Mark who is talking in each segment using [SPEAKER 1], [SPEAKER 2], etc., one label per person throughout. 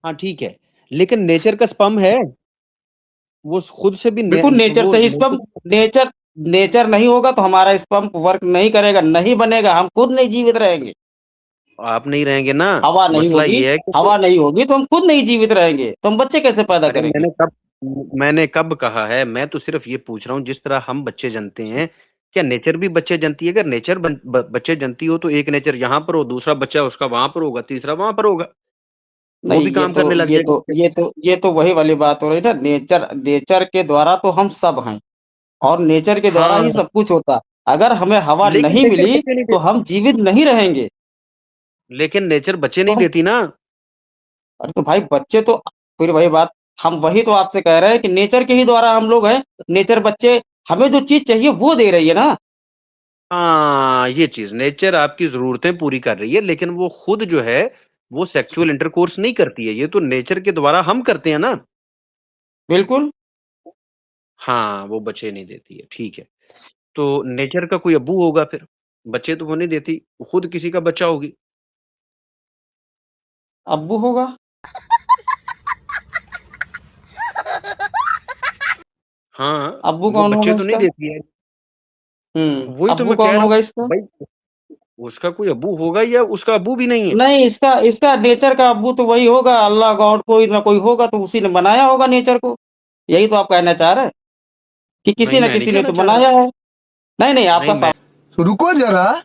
[SPEAKER 1] हाँ ठीक है, लेकिन नेचर का स्पर्म है, वो खुद से भी
[SPEAKER 2] बिल्कुल नेचर
[SPEAKER 1] वो
[SPEAKER 2] से ही स्पर्म, नेचर नेचर नहीं होगा तो हमारा स्पर्म वर्क नहीं करेगा, नहीं बनेगा, हम खुद नहीं जीवित रहेंगे।
[SPEAKER 1] आप नहीं रहेंगे ना,
[SPEAKER 2] हवा नहीं
[SPEAKER 1] मसला
[SPEAKER 2] होगी,
[SPEAKER 1] ये है कि
[SPEAKER 2] हवा नहीं होगी तो हम खुद नहीं जीवित रहेंगे, तो हम बच्चे कैसे पैदा
[SPEAKER 1] अरे
[SPEAKER 2] करेंगे?
[SPEAKER 1] मैंने कब कहा है, मैं तो सिर्फ ये पूछ रहा हूँ जिस तरह हम बच्चे जनते हैं, क्या नेचर भी बच्चे जनती है? अगर नेचर बच्चे जनती हो तो एक नेचर यहाँ पर हो, दूसरा बच्चा उसका वहां पर होगा, तीसरा वहां पर होगा, वो
[SPEAKER 2] नहीं,
[SPEAKER 1] भी काम करने लग जाएगा।
[SPEAKER 2] ये तो वही वाली बात हो रही है ना, नेचर नेचर के द्वारा तो हम सब हैं और नेचर के द्वारा
[SPEAKER 1] हाँ,
[SPEAKER 2] ही सब कुछ होता। अगर हमें हवा
[SPEAKER 1] लेकिन
[SPEAKER 2] नहीं
[SPEAKER 1] नेचर
[SPEAKER 2] मिली
[SPEAKER 1] बच्चे नहीं
[SPEAKER 2] तो
[SPEAKER 1] देती,
[SPEAKER 2] हम जीवित नहीं रहेंगे।
[SPEAKER 1] लेकिन नेचर बच्चे
[SPEAKER 2] तो
[SPEAKER 1] नहीं
[SPEAKER 2] हम
[SPEAKER 1] देती ना।
[SPEAKER 2] अरे तो भाई बच्चे तो फिर वही बात, हम वही तो आपसे कह रहे हैं कि नेचर के ही द्वारा हम लोग हैं। नेचर बच्चे हमें जो चीज़ चाहिए वो दे रही है ना।
[SPEAKER 1] हाँ, ये चीज नेचर आपकी जरूरतें पूरी कर रही है, लेकिन वो खुद जो है वो सेक्सुअल इंटरकोर्स नहीं करती है, ये तो नेचर के द्वारा हम करते हैं ना।
[SPEAKER 2] बिल्कुल।
[SPEAKER 1] हाँ, वो बच्चे नहीं देती है, ठीक है। तो नेचर का कोई अब्बू होगा फिर, बच्चे तो वो नहीं देती, वो खुद किसी का बच्चा होगी।
[SPEAKER 2] अब्बू होगा।
[SPEAKER 1] हाँ,
[SPEAKER 2] अब्बू
[SPEAKER 1] वो
[SPEAKER 2] कौन
[SPEAKER 1] बच्चे
[SPEAKER 2] होगा
[SPEAKER 1] तो नहीं
[SPEAKER 2] इसका?
[SPEAKER 1] देती है। वही तो
[SPEAKER 2] अब्बू
[SPEAKER 1] मैं कह
[SPEAKER 2] कौन
[SPEAKER 1] रहा
[SPEAKER 2] होगा
[SPEAKER 1] हूँ
[SPEAKER 2] इसका?
[SPEAKER 1] भाई, उसका कोई अब्बू होगा या उसका अब्बू भी नहीं है?
[SPEAKER 2] नहीं, इसका इसका नेचर का अब्बू तो वही होगा, अल्लाह गॉड कोई ना कोई होगा तो उसी ने बनाया होगा नेचर को। यही तो आप कहना चाह रहे हैं कि
[SPEAKER 1] नहीं,
[SPEAKER 2] किसी न
[SPEAKER 1] मैं नहीं
[SPEAKER 2] किसी ने
[SPEAKER 1] कहना
[SPEAKER 2] तो
[SPEAKER 1] चाह रहा।
[SPEAKER 2] बनाया है। नहीं, नहीं,
[SPEAKER 1] नहीं,
[SPEAKER 2] आपका
[SPEAKER 1] मैं
[SPEAKER 3] तो रुको जरा,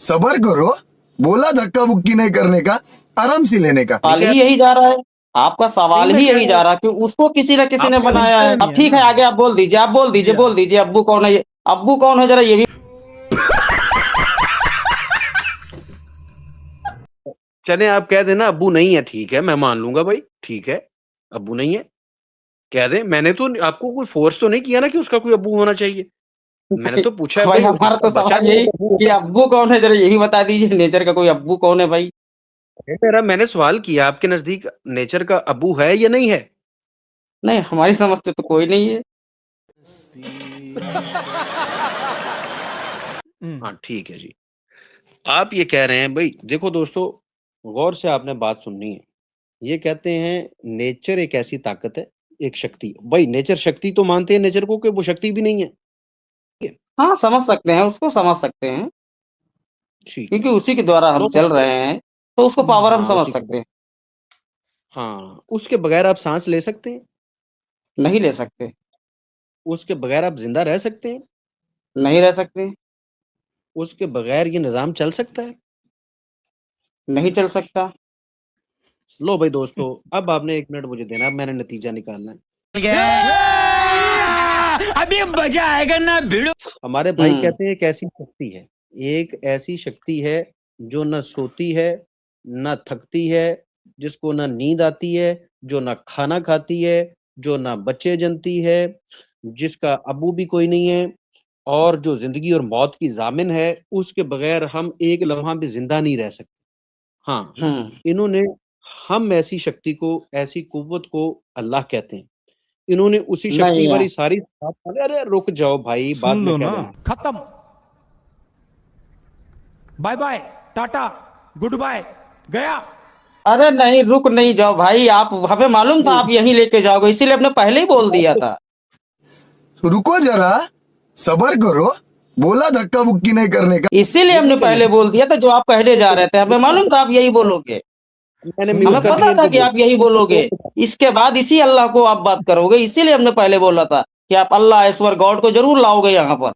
[SPEAKER 3] सबर करो। बोला धक्का बुक्की नहीं करने का, आराम से लेने का।
[SPEAKER 1] नहीं
[SPEAKER 2] सवाल
[SPEAKER 1] कह
[SPEAKER 2] ही
[SPEAKER 1] रहा,
[SPEAKER 2] यही जा रहा है। आपका
[SPEAKER 1] नहीं
[SPEAKER 2] सवाल
[SPEAKER 1] मैं
[SPEAKER 2] ही
[SPEAKER 1] कह
[SPEAKER 2] यही
[SPEAKER 1] रहा
[SPEAKER 2] जा
[SPEAKER 1] हूँ,
[SPEAKER 2] रहा है कि उसको किसी न किसी
[SPEAKER 1] आप
[SPEAKER 2] ने बनाया है। अब ठीक है, आगे आप बोल दीजिए, आप बोल दीजिए, बोल दीजिए अब्बू कौन है ये? अब्बू कौन है जरा ये भी।
[SPEAKER 1] चले आप कह देना अब्बू नहीं है, ठीक है, मैं मान लूंगा भाई, ठीक है, अब्बू नहीं है, कह दें। मैंने तो आपको कोई फोर्स तो नहीं किया ना कि उसका कोई अब्बू होना चाहिए। मैंने तो पूछा है
[SPEAKER 2] भाई
[SPEAKER 1] भाई
[SPEAKER 2] हमारा
[SPEAKER 1] उसका
[SPEAKER 2] तो
[SPEAKER 1] बच्चा
[SPEAKER 2] सवाल
[SPEAKER 1] नहीं
[SPEAKER 2] यही
[SPEAKER 1] तो अब्बू
[SPEAKER 2] कि
[SPEAKER 1] होगा।
[SPEAKER 2] अब्बू कौन है जरा यही बता दीजिए, नेचर का कोई अब्बू कौन है भाई?
[SPEAKER 1] मेरा मैंने सवाल किया, आपके नजदीक नेचर का अब्बू है या नहीं है?
[SPEAKER 2] नहीं, हमारी समझ से तो कोई नहीं है।
[SPEAKER 1] हाँ ठीक है जी। आप ये कह रहे हैं भाई, देखो दोस्तों, गौर से आपने बात सुननी है। ये कहते हैं नेचर एक ऐसी ताकत है, एक शक्ति। भाई नेचर शक्ति तो मानते हैं नेचर को कि वो शक्ति भी नहीं है।
[SPEAKER 2] हाँ, समझ सकते हैं, उसको समझ सकते हैं,
[SPEAKER 1] ठीक है,
[SPEAKER 2] क्योंकि उसी के द्वारा हम
[SPEAKER 1] नो
[SPEAKER 2] चल
[SPEAKER 1] प्रॉब्लम।
[SPEAKER 2] रहे हैं, तो उसको पावर हम
[SPEAKER 1] हाँ
[SPEAKER 2] समझ
[SPEAKER 1] उसी के,
[SPEAKER 2] सकते हैं।
[SPEAKER 1] हाँ उसके बगैर आप सांस ले सकते हैं?
[SPEAKER 2] नहीं ले सकते।
[SPEAKER 1] उसके बगैर आप जिंदा रह सकते हैं?
[SPEAKER 2] नहीं रह सकते।
[SPEAKER 1] उसके बगैर ये निज़ाम चल सकता है?
[SPEAKER 2] नहीं चल सकता।
[SPEAKER 1] लो भाई दोस्तों, अब आपने 1 मिनट मुझे देना, अब मैंने नतीजा निकालना है।
[SPEAKER 4] अभी मजा आएगा ना भिड़ो।
[SPEAKER 1] हमारे भाई
[SPEAKER 2] हुँ।
[SPEAKER 1] कहते हैं एक ऐसी शक्ति है, एक ऐसी शक्ति है जो ना सोती है, ना थकती है, जिसको ना नींद आती है, जो ना खाना खाती है, जो ना बच्चे जनती है, जिसका अब्बू भी कोई नहीं है, और जो ज़िंदगी और मौत की ज़ामिन है, उसके बगैर हम एक लम्हा भी ज़िंदा नहीं रह सकते। हाँ,
[SPEAKER 2] हुँ।
[SPEAKER 1] इन्होंने हम ऐसी शक्ति को, ऐसी कुव्वत को अल्लाह कहते हैं। इन्होंने उसी शक्ति
[SPEAKER 2] नहीं है।
[SPEAKER 1] वाली सारी, अरे, अरे रुक जाओ भाई, बाद
[SPEAKER 4] सुन
[SPEAKER 1] में
[SPEAKER 4] लो
[SPEAKER 1] कह
[SPEAKER 4] ना,
[SPEAKER 1] देना।
[SPEAKER 4] खत्म, bye bye, tata, goodbye, गया।
[SPEAKER 2] अरे नहीं, रुक नहीं जाओ भाई, आप हमें मालूम था आप यहीं लेके जाओगे, इसीलिए हमने पहले ही बोल दिया था।
[SPEAKER 3] तो रुको जरा, सबर करो। बोला धक्का बुक्की नहीं करने का।
[SPEAKER 2] इसीलिए हमने पहले बोल दिया था जो आप कहने जा रहे थे, हमें मालूम था आप यही बोलोगे।
[SPEAKER 1] मैंने म्यूट
[SPEAKER 2] हमें
[SPEAKER 1] कर
[SPEAKER 2] पता
[SPEAKER 1] दिया
[SPEAKER 2] था
[SPEAKER 1] इनको,
[SPEAKER 2] कि आप यही बोलोगे। इसके बाद इसी अल्लाह को आप बात करोगे, इसीलिए हमने पहले बोला था कि आप अल्लाह ईश्वर गॉड को ज़रूर लाओगे यहाँ पर।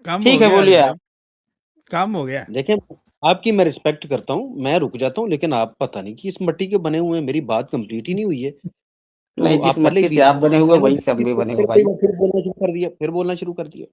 [SPEAKER 4] काम हो
[SPEAKER 2] ठीक है,
[SPEAKER 4] गया
[SPEAKER 2] बोलिए
[SPEAKER 4] आरिफ भाई,
[SPEAKER 2] आप।
[SPEAKER 4] काम हो गया।
[SPEAKER 1] देखें, आपकी मैं रिस्पेक्ट करता हूँ, मैं रुक जाता हूँ, लेकिन आप पता नहीं कि इस मिट्टी के बने हुए हैं, मेरी बात कंप्लीट ही नहीं हुई है। तो
[SPEAKER 2] नहीं, जिस
[SPEAKER 1] आप पहले ही
[SPEAKER 2] मट्टी से
[SPEAKER 1] बीच
[SPEAKER 2] आप बने हुए
[SPEAKER 1] मैंने
[SPEAKER 2] वहीं से हम भी बने हो भाई।
[SPEAKER 1] फिर बोलना शुरू कर दिया, फिर बोलना शुरू कर दिया।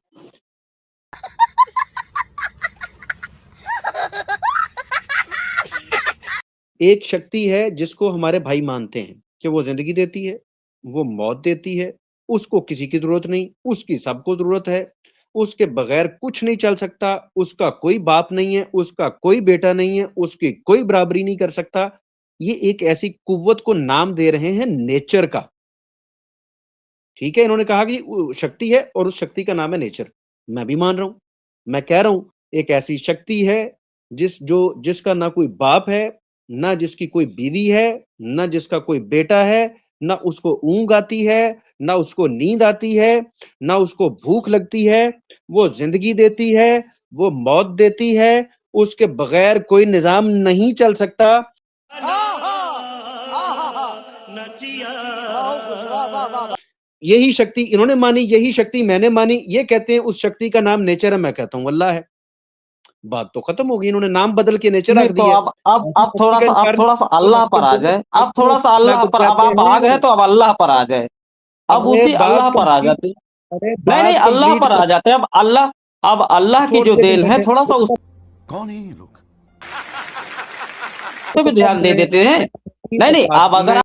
[SPEAKER 1] एक शक्ति है जिसको हमारे भाई मानते हैं कि वो ज़िंदगी देती है, वो मौत देती है, उसको किसी की ज़रूरत नहीं, उसकी सबको ज़रूरत है, उसके बगैर कुछ नहीं चल सकता, उसका कोई बाप नहीं है, उसका कोई बेटा नहीं है, उसकी कोई बराबरी नहीं कर सकता। ये एक ऐसी कुव्वत को नाम दे रहे हैं नेचर का, ठीक है? इन्होंने कहा कि शक्ति है और उस शक्ति का नाम है नेचर। मैं भी मान रहा हूँ। मैं कह रहा हूँ, एक ऐसी शक्ति है जिसका ना कोई बाप है, ना जिसकी कोई बीवी है, ना जिसका कोई बेटा है, ना उसको ऊँघ आती है, ना उसको नींद आती है, ना उसको भूख लगती है, वो ज़िंदगी देती है, वो मौत देती है, उसके बगैर कोई निज़ाम नहीं चल सकता। यही शक्ति इन्होंने मानी, यही शक्ति मैंने मानी। ये कहते हैं उस शक्ति का नाम नेचर है, मैं कहता हूँ अल्लाह है। बात तो खत्म हो गई, इन्होंने नाम बदल के नेचर
[SPEAKER 2] नहीं
[SPEAKER 1] रख
[SPEAKER 2] तो
[SPEAKER 1] दिया।
[SPEAKER 2] अब थोड़ा सा अल्लाह पर आ जाए, अब थोड़ा सा अल्लाह पर, अब आप आ गए तो अब अल्लाह पर आ जाए, अब
[SPEAKER 1] अरे
[SPEAKER 2] उसी अल्लाह पर आ जाते। नहीं अल्लाह पर आ जाते, अब अल्लाह की जो देन है थोड़ा सा उस
[SPEAKER 4] कौन है ये लोग?
[SPEAKER 2] पे भी ध्यान दे देते हैं। नहीं अब अगर